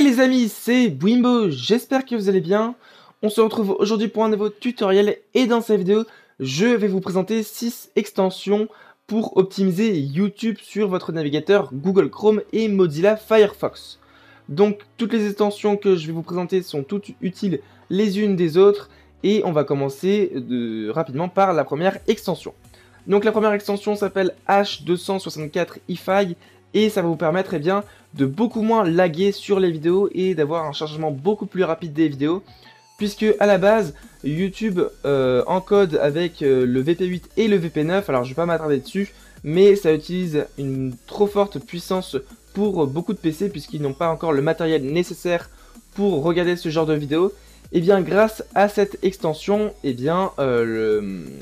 Les amis, c'est Bwimbo, j'espère que vous allez bien. On se retrouve aujourd'hui pour un nouveau tutoriel et dans cette vidéo, je vais vous présenter 6 extensions pour optimiser YouTube sur votre navigateur Google Chrome et Mozilla Firefox. Donc toutes les extensions que je vais vous présenter sont toutes utiles les unes des autres et on va commencer rapidement par la première extension. Donc la première extension s'appelle H264 EFI et ça va vous permettre de beaucoup moins laguer sur les vidéos et d'avoir un chargement beaucoup plus rapide des vidéos, puisque à la base YouTube encode avec le VP8 et le VP9. Alors je vais pas m'attarder dessus, mais ça utilise une trop forte puissance pour beaucoup de PC puisqu'ils n'ont pas encore le matériel nécessaire pour regarder ce genre de vidéos. Et bien grâce à cette extension,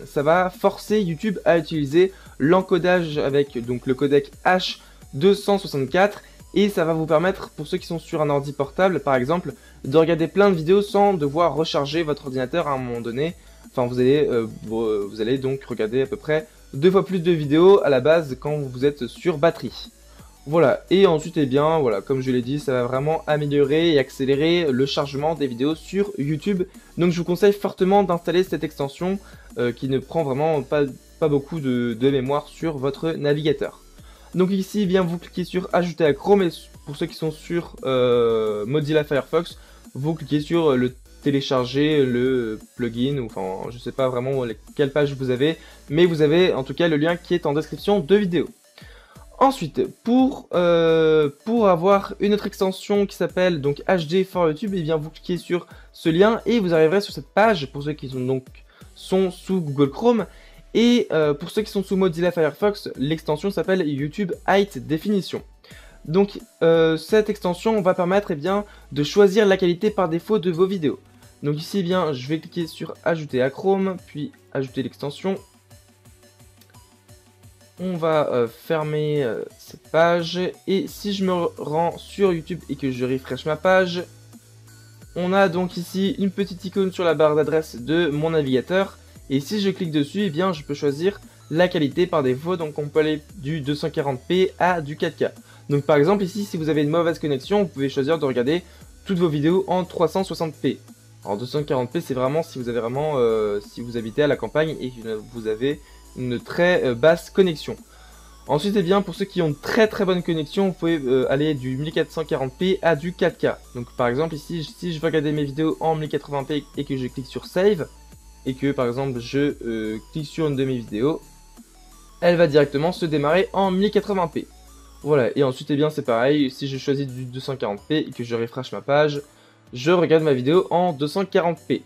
ça va forcer YouTube à utiliser l'encodage avec donc le codec H264 et ça va vous permettre, pour ceux qui sont sur un ordi portable par exemple, de regarder plein de vidéos sans devoir recharger votre ordinateur à un moment donné. Enfin vous allez donc regarder à peu près 2 fois plus de vidéos à la base quand vous êtes sur batterie. Voilà, et ensuite comme je l'ai dit, ça va vraiment améliorer et accélérer le chargement des vidéos sur YouTube. Donc je vous conseille fortement d'installer cette extension qui ne prend vraiment pas beaucoup de mémoire sur votre navigateur. Donc ici, vous cliquez sur ajouter à Chrome et pour ceux qui sont sur Mozilla Firefox, vous cliquez sur le télécharger, le plugin, ou enfin je sais pas vraiment quelle page vous avez, mais vous avez en tout cas le lien qui est en description de vidéo. Ensuite, pour avoir une autre extension qui s'appelle donc HD for YouTube, vous cliquez sur ce lien et vous arriverez sur cette page pour ceux qui sont sous Google Chrome. Et pour ceux qui sont sous Mozilla Firefox, l'extension s'appelle YouTube High Definition. Donc cette extension va permettre de choisir la qualité par défaut de vos vidéos. Donc ici je vais cliquer sur ajouter à Chrome, puis ajouter l'extension. On va fermer cette page et si je me rends sur YouTube et que je refresh ma page, on a donc ici une petite icône sur la barre d'adresse de mon navigateur et si je clique dessus, je peux choisir la qualité par défaut. Donc on peut aller du 240p à du 4K. Donc par exemple ici, si vous avez une mauvaise connexion, vous pouvez choisir de regarder toutes vos vidéos en 360p. Alors 240p, c'est vraiment si vous avez si vous habitez à la campagne et que vous avez une très basse connexion. Ensuite, pour ceux qui ont une très bonne connexion, vous pouvez aller du 1440p à du 4K. Donc par exemple ici, si je veux regarder mes vidéos en 1080p et que je clique sur Save, et que par exemple je clique sur une de mes vidéos, elle va directement se démarrer en 1080p. Voilà, et ensuite c'est pareil, si je choisis du 240p et que je refresh ma page, je regarde ma vidéo en 240p.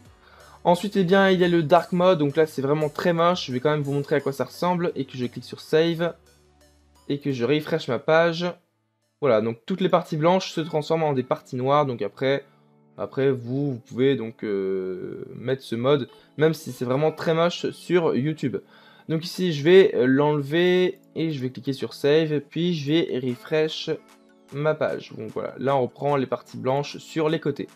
Ensuite, il y a le Dark Mode, donc là c'est vraiment très moche, je vais quand même vous montrer à quoi ça ressemble, et que je clique sur Save, et que je refresh ma page. Voilà, donc toutes les parties blanches se transforment en des parties noires, donc après vous pouvez donc mettre ce mode, même si c'est vraiment très moche sur YouTube. Donc ici, je vais l'enlever, et je vais cliquer sur Save, puis je vais refresh ma page. Donc voilà, là on reprend les parties blanches sur les côtés.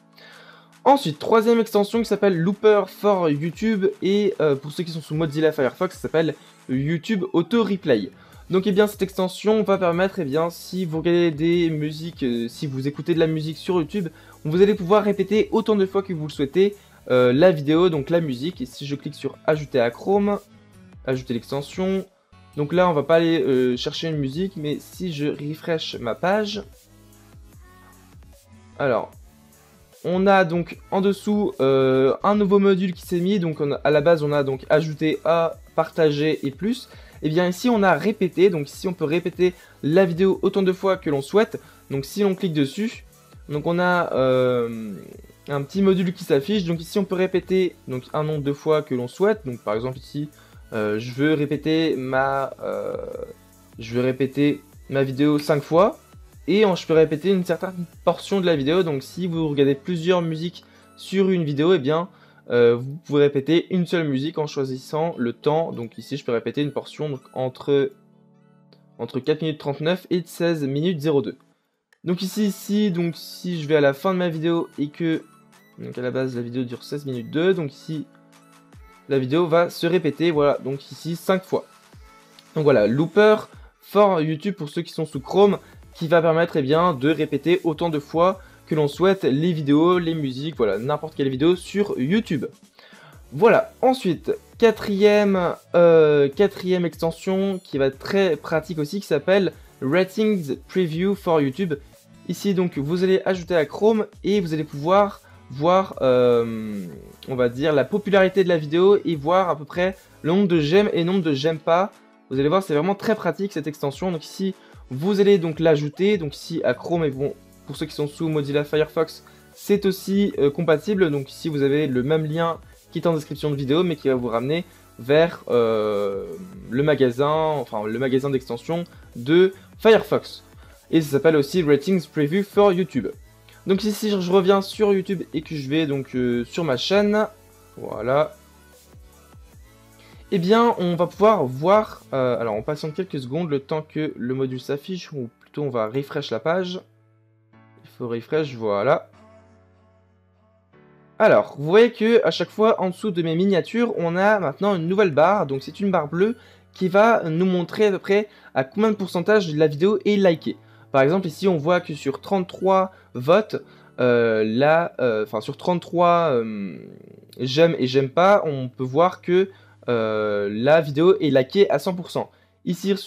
Ensuite, troisième extension qui s'appelle Looper for YouTube et pour ceux qui sont sous Mozilla Firefox, ça s'appelle YouTube Auto Replay. Donc cette extension va permettre si vous regardez des musiques, si vous écoutez de la musique sur YouTube, vous allez pouvoir répéter autant de fois que vous le souhaitez la vidéo, donc la musique. Et si je clique sur ajouter à Chrome, ajouter l'extension, donc là on va pas aller chercher une musique, mais si je refresh ma page, alors on a donc en dessous un nouveau module qui s'est mis. Donc à la base on a donc ajouté à, partager et plus. Et ici on a répété, donc ici on peut répéter la vidéo autant de fois que l'on souhaite. Donc si on clique dessus, donc on a un petit module qui s'affiche. Donc ici on peut répéter donc un nombre de fois que l'on souhaite. Donc par exemple ici je veux répéter ma vidéo 5 fois. Et je peux répéter une certaine portion de la vidéo. Donc si vous regardez plusieurs musiques sur une vidéo, vous pouvez répéter une seule musique en choisissant le temps. Donc ici je peux répéter une portion donc, entre 4 minutes 39 et 16 minutes 02. Donc ici si je vais à la fin de ma vidéo et que donc à la base la vidéo dure 16 minutes 2, donc ici la vidéo va se répéter, voilà, donc ici 5 fois. Donc voilà, Looper for YouTube pour ceux qui sont sous Chrome, qui va permettre de répéter autant de fois que l'on souhaite, les vidéos, les musiques, voilà, n'importe quelle vidéo sur YouTube. Voilà, ensuite, quatrième extension qui va être très pratique aussi, qui s'appelle Ratings Preview for YouTube. Ici, donc, vous allez ajouter à Chrome et vous allez pouvoir voir, on va dire, la popularité de la vidéo et voir à peu près le nombre de j'aime et le nombre de j'aime pas. Vous allez voir, c'est vraiment très pratique cette extension. Donc ici, vous allez donc l'ajouter. Donc ici, à Chrome, et bon, pour ceux qui sont sous Mozilla Firefox, c'est aussi compatible. Donc ici, vous avez le même lien qui est en description de vidéo, mais qui va vous ramener vers le magasin d'extension de Firefox. Et ça s'appelle aussi Ratings Preview for YouTube. Donc ici, je reviens sur YouTube et que je vais donc sur ma chaîne, voilà. Eh bien, on va pouvoir voir, alors on patiente quelques secondes le temps que le module s'affiche, ou plutôt on va refresh la page. Il faut refresh, voilà. Alors, vous voyez que à chaque fois, en dessous de mes miniatures, on a maintenant une nouvelle barre. Donc c'est une barre bleue qui va nous montrer à peu près à combien de pourcentage de la vidéo est likée. Par exemple, ici, on voit que sur 33 votes, sur 33 j'aime et j'aime pas, on peut voir que la vidéo est likée à 100%. Ici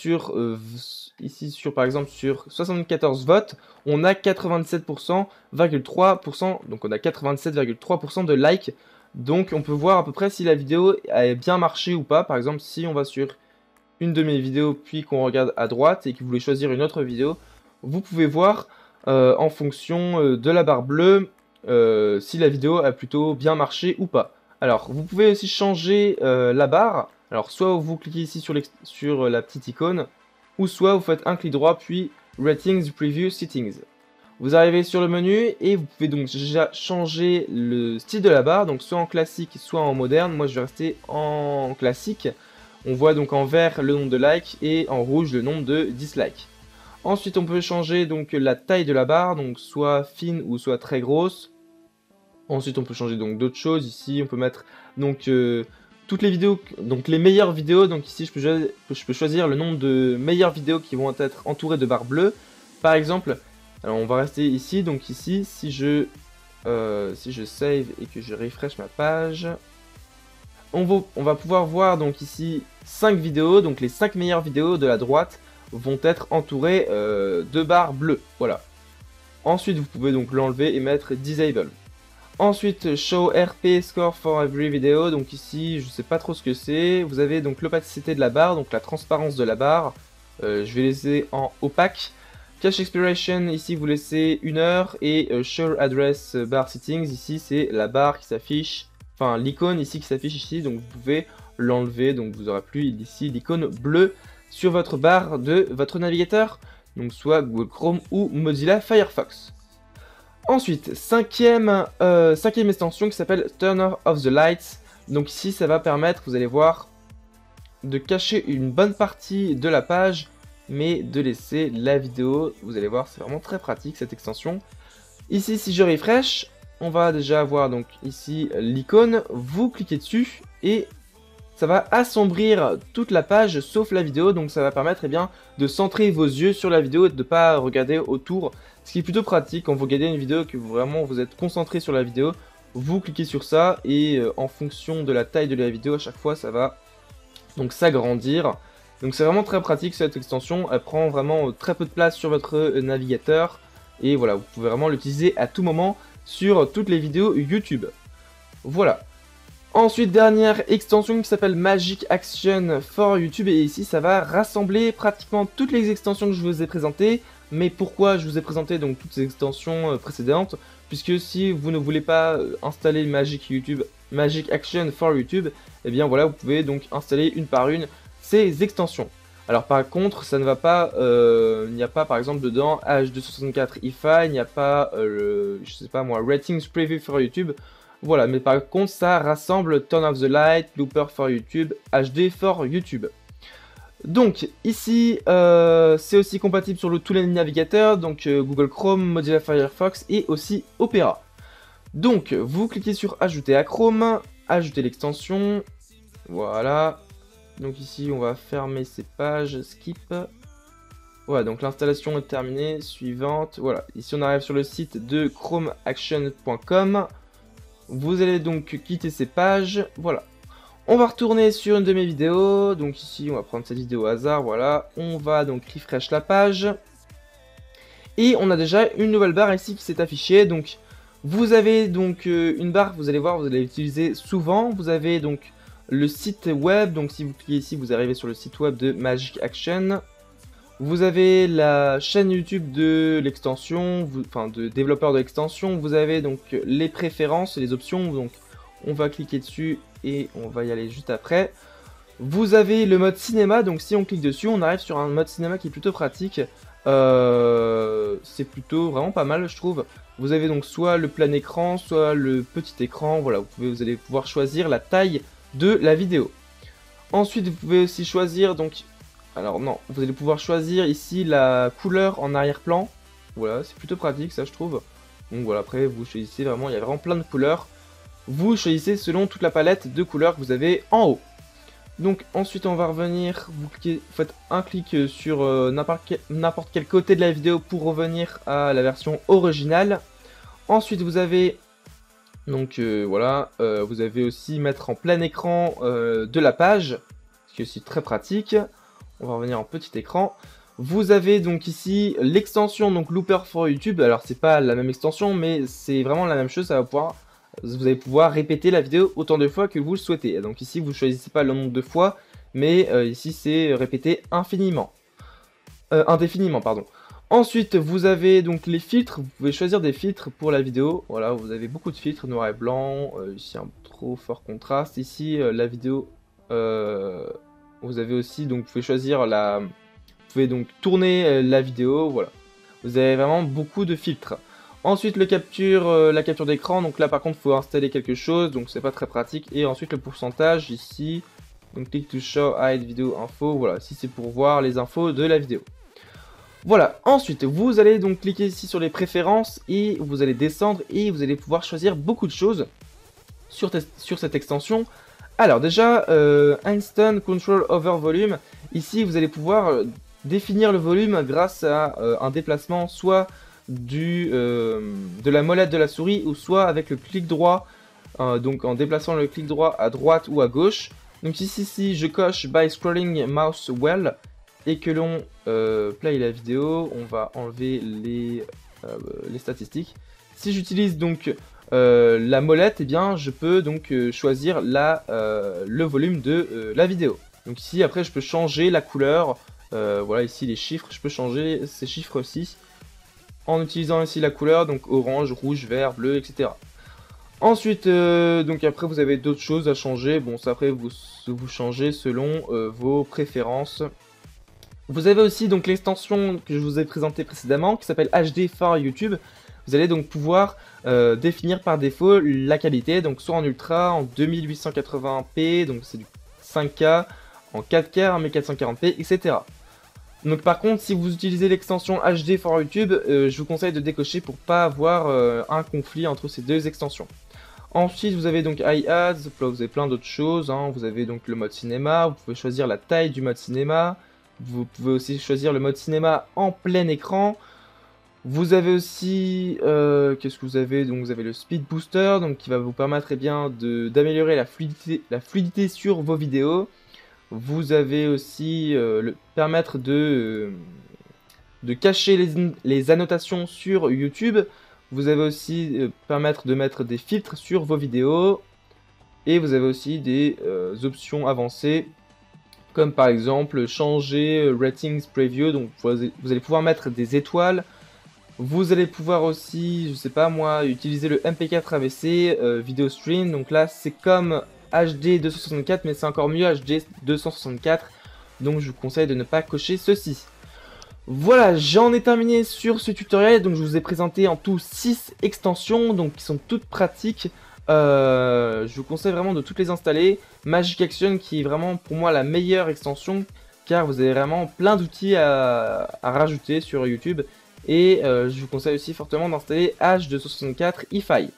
sur par exemple sur 74 votes, on a 97,3%, donc on a 87,3% de likes. Donc on peut voir à peu près si la vidéo a bien marché ou pas. Par exemple, si on va sur une de mes vidéos puis qu'on regarde à droite et que vous voulez choisir une autre vidéo, vous pouvez voir en fonction de la barre bleue si la vidéo a plutôt bien marché ou pas. Alors, vous pouvez aussi changer la barre. Alors, soit vous cliquez ici sur la petite icône, ou soit vous faites un clic droit, puis Ratings Preview Settings. Vous arrivez sur le menu et vous pouvez donc déjà changer le style de la barre, donc soit en classique, soit en moderne. Moi, je vais rester en classique. On voit donc en vert le nombre de likes et en rouge le nombre de dislikes. Ensuite, on peut changer donc la taille de la barre, donc soit fine ou soit très grosse. Ensuite, on peut changer donc d'autres choses. Ici, on peut mettre donc toutes les vidéos, donc les meilleures vidéos. Donc ici, je peux choisir le nombre de meilleures vidéos qui vont être entourées de barres bleues. Par exemple, alors on va rester ici. Donc ici, si je save et que je refresh ma page, on va pouvoir voir donc ici 5 vidéos. Donc les 5 meilleures vidéos de la droite vont être entourées de barres bleues. Voilà. Ensuite, vous pouvez donc l'enlever et mettre Disable. Ensuite, Show RP Score for Every Video. Donc ici, je ne sais pas trop ce que c'est. Vous avez donc l'opacité de la barre, donc la transparence de la barre. Je vais laisser en opaque. Cache Expiration, ici vous laissez 1 heure. Et Show Address Bar Settings, ici c'est la barre qui s'affiche. Enfin, l'icône ici qui s'affiche ici. Donc vous pouvez l'enlever. Donc vous aurez plus ici l'icône bleue sur votre barre de votre navigateur. Donc soit Google Chrome ou Mozilla Firefox. Ensuite, cinquième extension qui s'appelle Turn off the lights. Donc ici, ça va permettre, vous allez voir, de cacher une bonne partie de la page, mais de laisser la vidéo. Vous allez voir, c'est vraiment très pratique cette extension. Ici, si je refresh, on va déjà avoir donc ici l'icône. Vous cliquez dessus et ça va assombrir toute la page sauf la vidéo. Donc ça va permettre de centrer vos yeux sur la vidéo et de ne pas regarder autour. Ce qui est plutôt pratique quand vous regardez une vidéo que vous êtes concentré sur la vidéo. Vous cliquez sur ça et en fonction de la taille de la vidéo à chaque fois ça va donc s'agrandir. Donc c'est vraiment très pratique cette extension. Elle prend vraiment très peu de place sur votre navigateur. Et voilà, vous pouvez vraiment l'utiliser à tout moment sur toutes les vidéos YouTube. Voilà. Ensuite, dernière extension qui s'appelle Magic Action for YouTube. Et ici, ça va rassembler pratiquement toutes les extensions que je vous ai présentées. Mais pourquoi je vous ai présenté donc toutes ces extensions précédentes? Puisque si vous ne voulez pas installer Magic Action for YouTube, eh bien voilà, vous pouvez donc installer une par une ces extensions. Alors par contre, ça ne va pas, il n'y a pas par exemple dedans H264 IFA, il n'y a pas, je sais pas moi, Ratings Preview for YouTube. Voilà, mais par contre, ça rassemble Turn off the light, Looper for YouTube, HD for YouTube. Donc, ici, c'est aussi compatible sur tous les navigateurs, donc Google Chrome, Mozilla Firefox et aussi Opera. Donc, vous cliquez sur Ajouter à Chrome, ajouter l'extension, voilà. Donc ici, on va fermer ces pages, skip. Voilà, donc l'installation est terminée. Suivante, voilà. Ici, on arrive sur le site de chromeaction.com. Vous allez donc quitter ces pages, voilà. On va retourner sur une de mes vidéos, donc ici on va prendre cette vidéo au hasard, voilà. On va donc refresh la page. Et on a déjà une nouvelle barre ici qui s'est affichée, donc vous avez donc une barre, vous allez voir, vous allez l'utiliser souvent. Vous avez donc le site web, donc si vous cliquez ici, vous arrivez sur le site web de Magic Action. Vous avez la chaîne YouTube de l'extension, enfin de développeur de l'extension. Vous avez donc les préférences, les options. Donc on va cliquer dessus et on va y aller juste après. Vous avez le mode cinéma. Donc si on clique dessus, on arrive sur un mode cinéma qui est plutôt pratique. C'est plutôt vraiment pas mal, je trouve. Vous avez donc soit le plein écran, soit le petit écran. Voilà, vous allez pouvoir choisir la taille de la vidéo. Ensuite, vous pouvez aussi choisir donc. Alors non, vous allez pouvoir choisir ici la couleur en arrière-plan. Voilà, c'est plutôt pratique ça je trouve. Donc voilà, après vous choisissez vraiment, il y a vraiment plein de couleurs. Vous choisissez selon toute la palette de couleurs que vous avez en haut. Donc ensuite on va revenir, vous faites un clic sur n'importe quel côté de la vidéo pour revenir à la version originale. Ensuite vous avez, donc voilà, vous avez aussi mettre en plein écran de la page, ce qui est aussi très pratique. On va revenir en petit écran. Vous avez donc ici l'extension donc Looper for YouTube. Alors c'est pas la même extension, mais c'est vraiment la même chose. Vous allez pouvoir répéter la vidéo autant de fois que vous le souhaitez. Donc ici vous choisissez pas le nombre de fois, mais ici c'est répété indéfiniment, pardon. Ensuite vous avez donc les filtres. Vous pouvez choisir des filtres pour la vidéo. Voilà, vous avez beaucoup de filtres noir et blanc. Ici un trop fort contraste. Ici la vidéo. Vous avez aussi, donc vous pouvez choisir vous pouvez donc tourner la vidéo, voilà. Vous avez vraiment beaucoup de filtres. Ensuite la capture d'écran, donc là par contre il faut installer quelque chose, donc c'est pas très pratique. Et ensuite le pourcentage ici, donc click to show hide video info, voilà, si c'est pour voir les infos de la vidéo. Voilà, ensuite vous allez donc cliquer ici sur les préférences et vous allez descendre et vous allez pouvoir choisir beaucoup de choses sur cette extension. Alors déjà, Instant Control Over Volume, ici vous allez pouvoir définir le volume grâce à un déplacement soit de la molette de la souris ou soit avec le clic droit, donc en déplaçant le clic droit à droite ou à gauche. Donc ici si je coche By Scrolling Mouse Well et que l'on play la vidéo, on va enlever les statistiques. Si j'utilise donc la molette, eh bien, je peux donc choisir le volume de la vidéo. Donc ici, après, je peux changer la couleur. Voilà, ici, les chiffres. Je peux changer ces chiffres-ci en utilisant ici la couleur, donc orange, rouge, vert, bleu, etc. Ensuite, donc après, vous avez d'autres choses à changer. Bon, ça, après, vous changez selon vos préférences. Vous avez aussi donc l'extension que je vous ai présentée précédemment, qui s'appelle HD for YouTube. Vous allez donc pouvoir définir par défaut la qualité, donc soit en ultra, en 2880p, donc c'est du 5K, en 4K, en 1440p, etc. Donc par contre, si vous utilisez l'extension HD for YouTube, je vous conseille de décocher pour pas avoir un conflit entre ces deux extensions. Ensuite, vous avez donc iAds, là vous avez plein d'autres choses, hein. Vous avez donc le mode cinéma, vous pouvez choisir la taille du mode cinéma, vous pouvez aussi choisir le mode cinéma en plein écran. Vous avez aussi, qu'est-ce que vous avez? Donc vous avez le Speed Booster, donc qui va vous permettre d'améliorer la fluidité sur vos vidéos. Vous avez aussi permettre de cacher les annotations sur YouTube. Vous avez aussi permettre de mettre des filtres sur vos vidéos. Et vous avez aussi des options avancées, comme par exemple changer Ratings Preview. Donc vous allez pouvoir mettre des étoiles. Vous allez pouvoir aussi, je sais pas moi, utiliser le MP4 AVC Video Stream. Donc là, c'est comme HD 264, mais c'est encore mieux HD 264. Donc je vous conseille de ne pas cocher ceci. Voilà, j'en ai terminé sur ce tutoriel. Donc je vous ai présenté en tout 6 extensions, donc qui sont toutes pratiques. Je vous conseille vraiment de toutes les installer. Magic Action qui est vraiment pour moi la meilleure extension, car vous avez vraiment plein d'outils à rajouter sur YouTube. Et je vous conseille aussi fortement d'installer H264 iFi.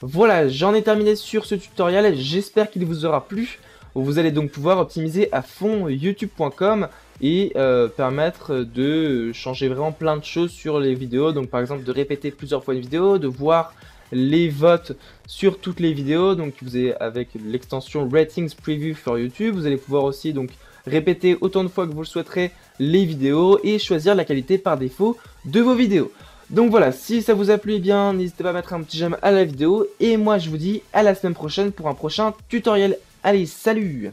Voilà, j'en ai terminé sur ce tutoriel, j'espère qu'il vous aura plu. Vous allez donc pouvoir optimiser à fond youtube.com et permettre de changer vraiment plein de choses sur les vidéos. Donc par exemple de répéter plusieurs fois une vidéo, de voir les votes sur toutes les vidéos. Donc vous avez avec l'extension Ratings Preview for YouTube, vous allez pouvoir aussi donc répéter autant de fois que vous le souhaiterez les vidéos et choisir la qualité par défaut de vos vidéos. Donc voilà, si ça vous a plu, eh bien n'hésitez pas à mettre un petit j'aime à la vidéo et moi je vous dis à la semaine prochaine pour un prochain tutoriel. Allez, salut!